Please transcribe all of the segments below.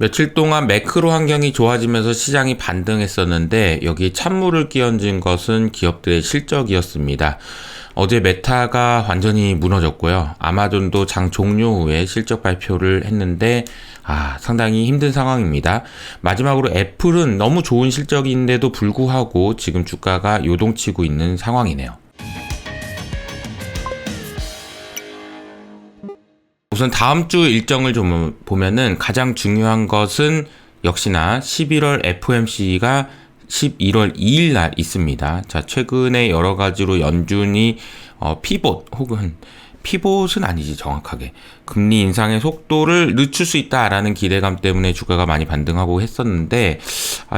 며칠 동안 매크로 환경이 좋아지면서 시장이 반등했었는데 여기 찬물을 끼얹은 것은 기업들의 실적이었습니다. 어제 메타가 완전히 무너졌고요. 아마존도 장 종료 후에 실적 발표를 했는데 상당히 힘든 상황입니다. 마지막으로 애플은 너무 좋은 실적인데도 불구하고 지금 주가가 요동치고 있는 상황이네요. 우선 다음 주 일정을 좀 보면은 가장 중요한 것은 역시나 11월 FOMC가 11월 2일 날 있습니다. 자, 최근에 여러 가지로 연준이 피봇 혹은 피봇은 아니지 정확하게 금리 인상의 속도를 늦출 수 있다라는 기대감 때문에 주가가 많이 반등하고 했었는데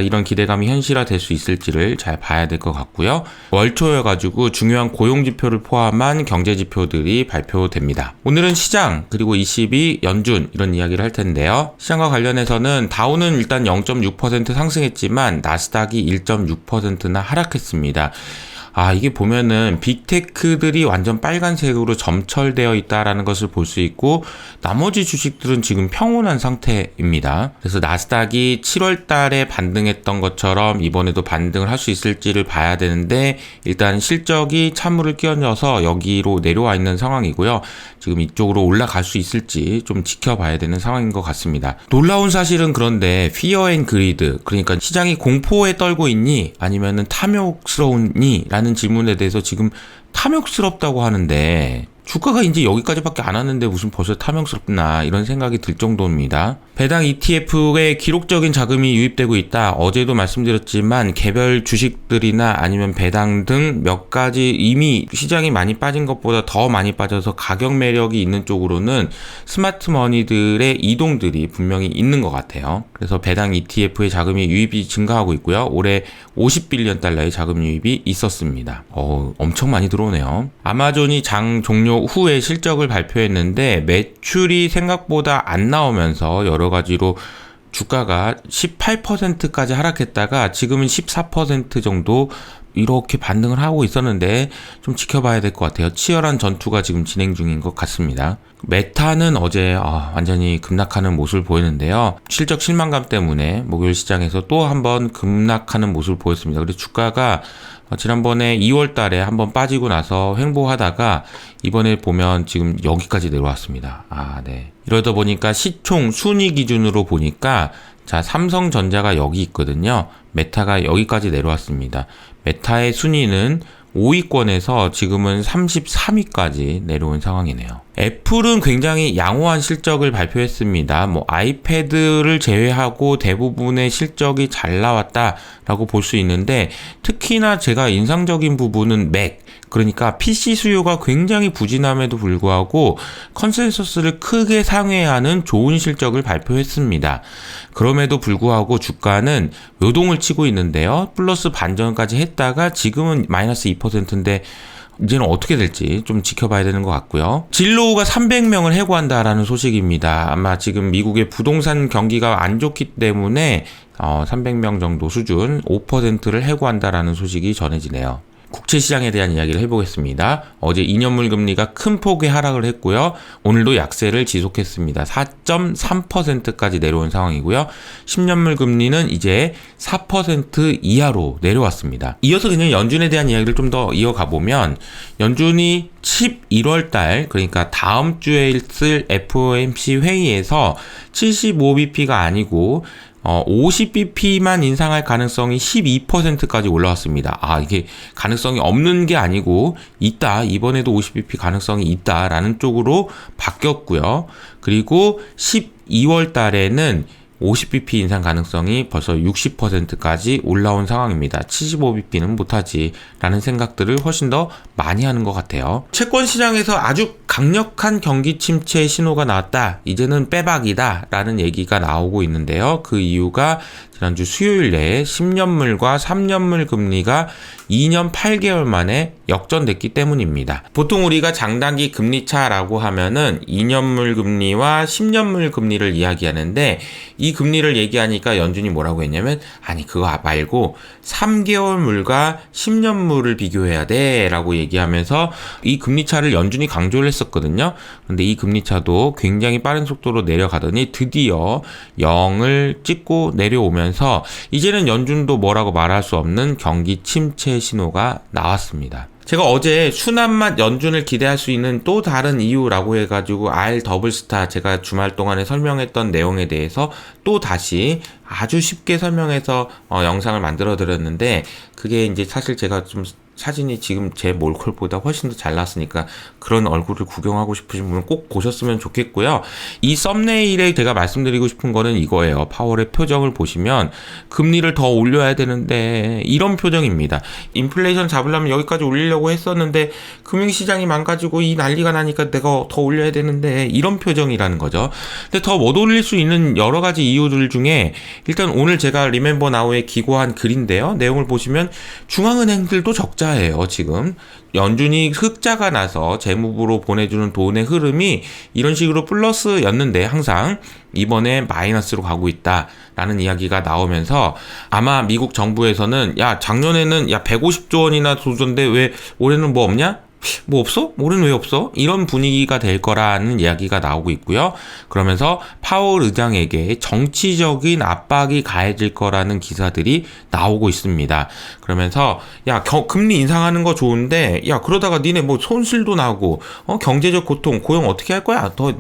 이런 기대감이 현실화될 수 있을지를 잘 봐야 될 것 같고요. 월초여가지고 중요한 고용지표를 포함한 경제지표들이 발표됩니다. 오늘은 시장 그리고 ECB, 연준 이런 이야기를 할 텐데요. 시장과 관련해서는 다우는 일단 0.6% 상승했지만 나스닥이 1.6%나 하락했습니다. 이게 보면은 빅테크들이 완전 빨간색으로 점철되어 있다라는 것을 볼 수 있고 나머지 주식들은 지금 평온한 상태입니다. 그래서 나스닥이 7월 달에 반등했던 것처럼 이번에도 반등을 할 수 있을지를 봐야 되는데 일단 실적이 찬물을 끼얹어서 여기로 내려와 있는 상황이고요. 지금 이쪽으로 올라갈 수 있을지 좀 지켜봐야 되는 상황인 것 같습니다. 놀라운 사실은 그런데 Fear and Greed, 그러니까 시장이 공포에 떨고 있니 아니면은 탐욕스러우니 라는 질문에 대해서 지금 탐욕스럽다고 하는데 주가가 이제 여기까지밖에 안 왔는데 무슨 벌써 탐욕스럽나 이런 생각이 들 정도입니다. 배당 ETF에 기록적인 자금이 유입되고 있다. 어제도 말씀드렸지만 개별 주식들이나 아니면 배당 등 몇 가지 이미 시장이 많이 빠진 것보다 더 많이 빠져서 가격 매력이 있는 쪽으로는 스마트 머니들의 이동들이 분명히 있는 것 같아요. 그래서 배당 ETF의 자금이 유입이 증가하고 있고요. 올해 50빌리언 달러의 자금 유입이 있었습니다. 엄청 많이 들어오네요. 아마존이 장 종료 후에 실적을 발표했는데 매출이 생각보다 안 나오면서 여러 가지로 주가가 18%까지 하락했다가 지금은 14% 정도 이렇게 반등을 하고 있었는데 좀 지켜봐야 될 것 같아요. 치열한 전투가 지금 진행 중인 것 같습니다. 메타는 어제 완전히 급락하는 모습을 보이는데요. 실적 실망감 때문에 목요일 시장에서 또 한번 급락하는 모습을 보였습니다. 그래서 주가가 지난번에 2월 달에 한번 빠지고 나서 횡보하다가 이번에 보면 지금 여기까지 내려왔습니다. 네. 이러다 보니까 시총 순위 기준으로 보니까 자, 삼성전자가 여기 있거든요. 메타가 여기까지 내려왔습니다. 메타의 순위는 5위권에서 지금은 33위까지 내려온 상황이네요. 애플은 굉장히 양호한 실적을 발표했습니다. 아이패드를 제외하고 대부분의 실적이 잘 나왔다라고 볼 수 있는데 특히나 제가 인상적인 부분은 맥, 그러니까 PC 수요가 굉장히 부진함에도 불구하고 컨센서스를 크게 상회하는 좋은 실적을 발표했습니다. 그럼에도 불구하고 주가는 요동을 치고 있는데요. 플러스 반전까지 했다가 지금은 마이너스 2%인데 이제는 어떻게 될지 좀 지켜봐야 되는 것 같고요. 진로우가 300명을 해고한다라는 소식입니다. 아마 지금 미국의 부동산 경기가 안 좋기 때문에 300명 정도 수준 5%를 해고한다라는 소식이 전해지네요. 국채 시장에 대한 이야기를 해보겠습니다. 어제 2년물 금리가 큰 폭의 하락을 했고요. 오늘도 약세를 지속했습니다. 4.3%까지 내려온 상황이고요. 10년물 금리는 이제 4% 이하로 내려왔습니다. 이어서 그냥 연준에 대한 이야기를 좀 더 이어가 보면 연준이 11월 달, 그러니까 다음 주에 있을 FOMC 회의에서 75bp가 아니고 50bp만 인상할 가능성이 12%까지 올라왔습니다. 이게 가능성이 없는 게 아니고 있다. 이번에도 50bp 가능성이 있다라는 쪽으로 바뀌었고요. 그리고 12월 달에는 50bp 인상 가능성이 벌써 60%까지 올라온 상황입니다. 75bp는 못하지 라는 생각들을 훨씬 더 많이 하는 것 같아요. 채권 시장에서 아주 강력한 경기 침체 신호가 나왔다. 이제는 빼박이다 라는 얘기가 나오고 있는데요. 그 이유가 지난주 수요일 내에 10년물과 3년물 금리가 2년 8개월 만에 역전됐기 때문입니다. 보통 우리가 장단기 금리차라고 하면은 2년물 금리와 10년물 금리를 이야기하는데 이 이 금리를 얘기하니까 연준이 뭐라고 했냐면 아니 그거 말고 3개월물과 10년물을 비교해야 돼 라고 얘기하면서 이 금리 차를 연준이 강조를 했었거든요. 근데 이 금리 차도 굉장히 빠른 속도로 내려가더니 드디어 0을 찍고 내려오면서 이제는 연준도 뭐라고 말할 수 없는 경기 침체 신호가 나왔습니다. 제가 어제 순한 맛 연준을 기대할 수 있는 또 다른 이유라고 해가지고 R 더블스타 제가 주말 동안에 설명했던 내용에 대해서 또 다시 아주 쉽게 설명해서 영상을 만들어 드렸는데, 그게 이제 사실 제가 좀 사진이 지금 제 몰콜보다 훨씬 더 잘 나왔으니까 그런 얼굴을 구경하고 싶으신 분은 꼭 보셨으면 좋겠고요. 이 썸네일에 제가 말씀드리고 싶은 거는 이거예요. 파월의 표정을 보시면 금리를 더 올려야 되는데 이런 표정입니다. 인플레이션 잡으려면 여기까지 올리려고 했었는데 금융시장이 망가지고 이 난리가 나니까 내가 더 올려야 되는데 이런 표정이라는 거죠. 근데 더 못 올릴 수 있는 여러 가지 이유들 중에 일단 오늘 제가 리멤버 나우에 기고한 글인데요. 내용을 보시면 중앙은행들도 적자예요. 지금 연준이 흑자가 나서 재무부로 보내주는 돈의 흐름이 이런 식으로 플러스였는데 항상 이번에 마이너스로 가고 있다라는 이야기가 나오면서 아마 미국 정부에서는 야 작년에는 야 150조 원이나 도전데 왜 올해는 뭐 없냐? 뭐 없어? 올해는 왜 없어? 이런 분위기가 될 거라는 이야기가 나오고 있고요. 그러면서 파월 의장에게 정치적인 압박이 가해질 거라는 기사들이 나오고 있습니다. 그러면서 야 금리 인상하는 거 좋은데 야 그러다가 니네 뭐 손실도 나고 경제적 고통 고용 어떻게 할 거야? 너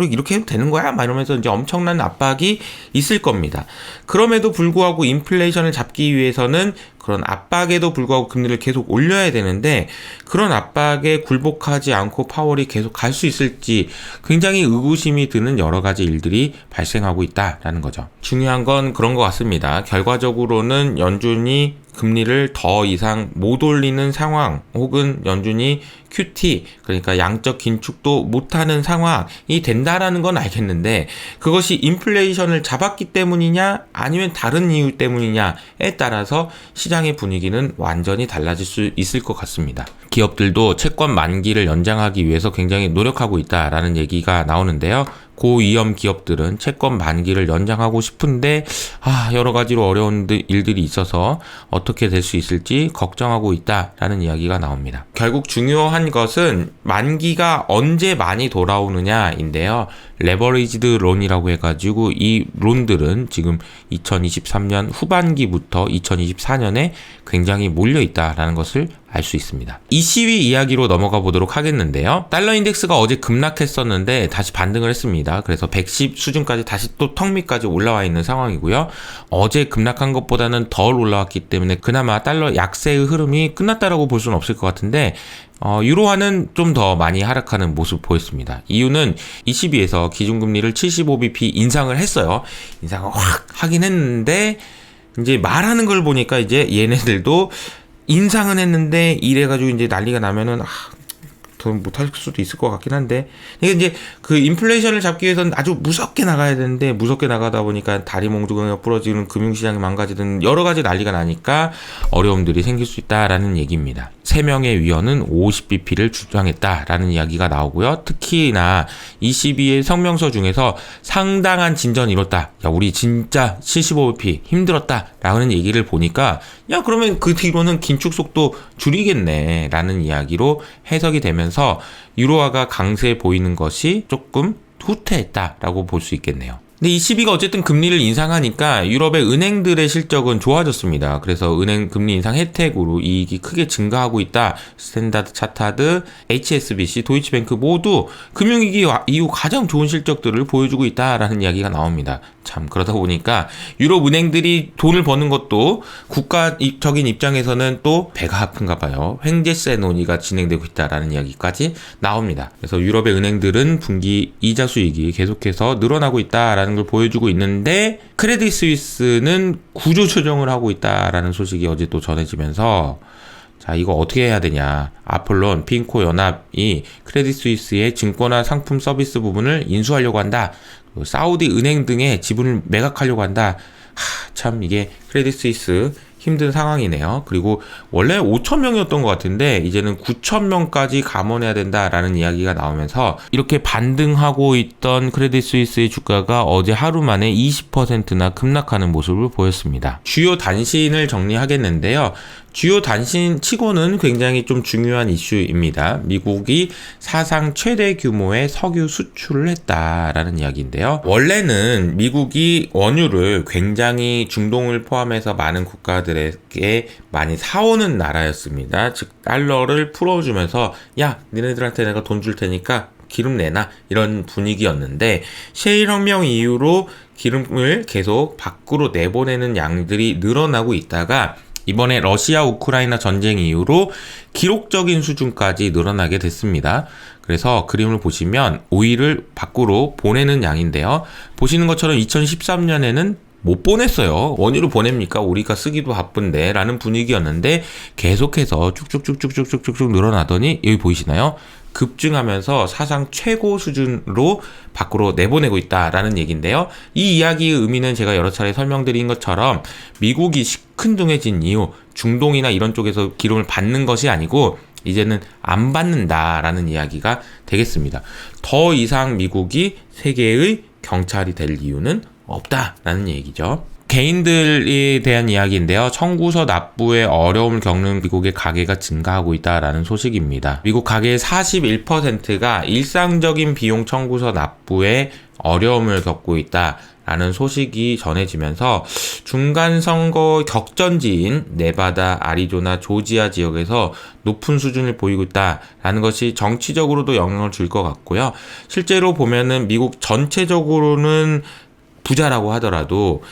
이렇게 해도 되는 거야? 막 이러면서 이제 엄청난 압박이 있을 겁니다. 그럼에도 불구하고 인플레이션을 잡기 위해서는 그런 압박에도 불구하고 금리를 계속 올려야 되는데 그런 압박에 굴복하지 않고 파월이 계속 갈 수 있을지 굉장히 의구심이 드는 여러 가지 일들이 발생하고 있다라는 거죠. 중요한 건 그런 것 같습니다. 결과적으로는 연준이 금리를 더 이상 못 올리는 상황, 혹은 연준이 QT, 그러니까 양적 긴축도 못하는 상황이 된다라는 건 알겠는데 그것이 인플레이션을 잡았기 때문이냐 아니면 다른 이유 때문이냐에 따라서 시장의 분위기는 완전히 달라질 수 있을 것 같습니다. 기업들도 채권 만기를 연장하기 위해서 굉장히 노력하고 있다라는 얘기가 나오는데요. 고위험 기업들은 채권 만기를 연장하고 싶은데 여러 가지로 어려운 일들이 있어서 어떻게 될 수 있을지 걱정하고 있다라는 이야기가 나옵니다. 결국 중요한 것은 만기가 언제 많이 돌아오느냐인데요. 레버리지드 론이라고 해가지고 이 론들은 지금 2023년 후반기부터 2024년에 굉장히 몰려있다라는 것을 알 수 있습니다. ECB 이야기로 넘어가 보도록 하겠는데요. 달러 인덱스가 어제 급락했었는데 다시 반등을 했습니다. 그래서 110 수준까지 다시 또 턱 밑까지 올라와 있는 상황이고요. 어제 급락한 것보다는 덜 올라왔기 때문에 그나마 달러 약세의 흐름이 끝났다라고 볼 수는 없을 것 같은데 유로화는 좀 더 많이 하락하는 모습 보였습니다. 이유는 ECB에서 기준금리를 75bp 인상을 했어요. 인상을 확 하긴 했는데 이제 말하는 걸 보니까 이제 얘네들도 인상은 했는데 이래가지고 이제 난리가 나면은 더 못할 수도 있을 것 같긴 한데 이게 이제 그 인플레이션을 잡기 위해서는 아주 무섭게 나가야 되는데 무섭게 나가다 보니까 다리 몽둥이가 부러지는 금융시장이 망가지는 여러 가지 난리가 나니까 어려움들이 생길 수 있다라는 얘기입니다. 3명의 위원은 50bp를 주장했다라는 이야기가 나오고요. 특히나 ECB의 성명서 중에서 상당한 진전이 이뤘다. 야 우리 진짜 75bp 힘들었다 라는 얘기를 보니까 야 그러면 그 뒤로는 긴축 속도 줄이겠네 라는 이야기로 해석이 되면서 유로화가 강세 보이는 것이 조금 후퇴했다라고 볼 수 있겠네요. 근데 ECB가 어쨌든 금리를 인상하니까 유럽의 은행들의 실적은 좋아졌습니다. 그래서 은행 금리 인상 혜택으로 이익이 크게 증가하고 있다. 스탠다드 차타드, HSBC, 도이치뱅크 모두 금융위기 이후 가장 좋은 실적들을 보여주고 있다라는 이야기가 나옵니다. 참 그러다 보니까 유럽 은행들이 돈을 버는 것도 국가적인 입장에서는 또 배가 아픈가 봐요. 횡재세 논의가 진행되고 있다라는 이야기까지 나옵니다. 그래서 유럽의 은행들은 분기 이자 수익이 계속해서 늘어나고 있다라는 걸 보여주고 있는데 크레딧 스위스는 구조 조정을 하고 있다라는 소식이 어제 또 전해지면서 자 이거 어떻게 해야 되냐. 아폴론, 핀코 연합이 크레딧 스위스의 증권화 상품 서비스 부분을 인수하려고 한다. 사우디 은행 등의 지분을 매각하려고 한다. 참 이게 크레딧 스위스 힘든 상황이네요. 그리고 원래 5,000명이었던 것 같은데 이제는 9,000명까지 감원해야 된다라는 이야기가 나오면서 이렇게 반등하고 있던 크레딧 스위스의 주가가 어제 하루 만에 20%나 급락하는 모습을 보였습니다. 주요 단신을 정리하겠는데요. 주요 단신 치고는 굉장히 좀 중요한 이슈입니다. 미국이 사상 최대 규모의 석유 수출을 했다라는 이야기인데요. 원래는 미국이 원유를 굉장히 중동을 포함해서 많은 국가들에게 많이 사오는 나라였습니다. 즉 달러를 풀어주면서 야 니네들한테 내가 돈 줄 테니까 기름 내놔 이런 분위기였는데 셰일 혁명 이후로 기름을 계속 밖으로 내보내는 양들이 늘어나고 있다가 이번에 러시아 우크라이나 전쟁 이후로 기록적인 수준까지 늘어나게 됐습니다. 그래서 그림을 보시면 오일을 밖으로 보내는 양인데요. 보시는 것처럼 2013년에는 못 보냈어요. 원유를 보냅니까? 우리가 쓰기도 바쁜데 라는 분위기였는데 계속해서 쭉쭉쭉쭉쭉쭉쭉 늘어나더니 여기 보이시나요? 급증하면서 사상 최고 수준으로 밖으로 내보내고 있다라는 얘기인데요. 이 이야기의 의미는 제가 여러 차례 설명드린 것처럼 미국이 시큰둥해진 이후 중동이나 이런 쪽에서 기름을 받는 것이 아니고 이제는 안 받는다라는 이야기가 되겠습니다. 더 이상 미국이 세계의 경찰이 될 이유는 없다라는 얘기죠. 개인들에 대한 이야기인데요. 청구서 납부에 어려움을 겪는 미국의 가계가 증가하고 있다라는 소식입니다. 미국 가계의 41%가 일상적인 비용 청구서 납부에 어려움을 겪고 있다라는 소식이 전해지면서 중간 선거 격전지인 네바다, 아리조나, 조지아 지역에서 높은 수준을 보이고 있다라는 것이 정치적으로도 영향을 줄 것 같고요. 실제로 보면은 미국 전체적으로는 부자라고 하더라도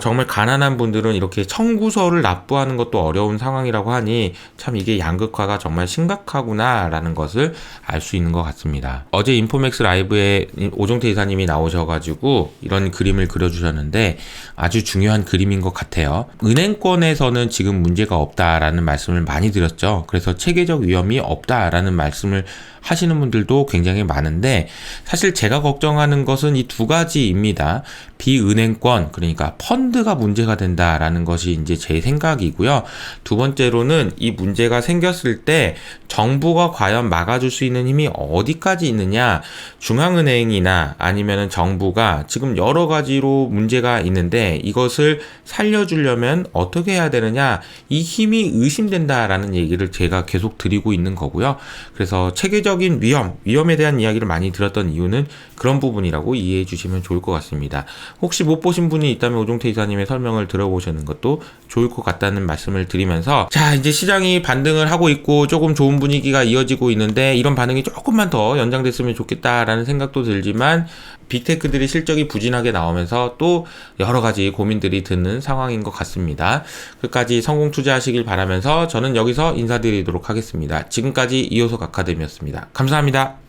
정말 가난한 분들은 이렇게 청구서를 납부하는 것도 어려운 상황이라고 하니 참 이게 양극화가 정말 심각하구나라는 것을 알 수 있는 것 같습니다. 어제 인포맥스 라이브에 오종태 이사님이 나오셔가지고 이런 그림을 그려주셨는데 아주 중요한 그림인 것 같아요. 은행권에서는 지금 문제가 없다라는 말씀을 많이 드렸죠. 그래서 체계적 위험이 없다라는 말씀을 하시는 분들도 굉장히 많은데 사실 제가 걱정하는 것은 이 두 가지입니다. 비은행권, 그러니까 펀드가 문제가 된다라는 것이 이제 제 생각이고요. 두 번째로는 이 문제가 생겼을 때 정부가 과연 막아줄 수 있는 힘이 어디까지 있느냐. 중앙은행이나 아니면은 정부가 지금 여러 가지로 문제가 있는데 이것을 살려주려면 어떻게 해야 되느냐. 이 힘이 의심된다라는 얘기를 제가 계속 드리고 있는 거고요. 그래서 체계적인 위험에 대한 이야기를 많이 들었던 이유는 그런 부분이라고 이해해 주시면 좋을 것 같습니다. 혹시 못 보신 분이 있다면 오종태 이사님의 설명을 들어보시는 것도 좋을 것 같다는 말씀을 드리면서 자 이제 시장이 반등을 하고 있고 조금 좋은 분위기가 이어지고 있는데 이런 반응이 조금만 더 연장됐으면 좋겠다라는 생각도 들지만 빅테크들이 실적이 부진하게 나오면서 또 여러 가지 고민들이 드는 상황인 것 같습니다. 끝까지 성공 투자하시길 바라면서 저는 여기서 인사드리도록 하겠습니다. 지금까지 이호석 아카데미였습니다. 감사합니다.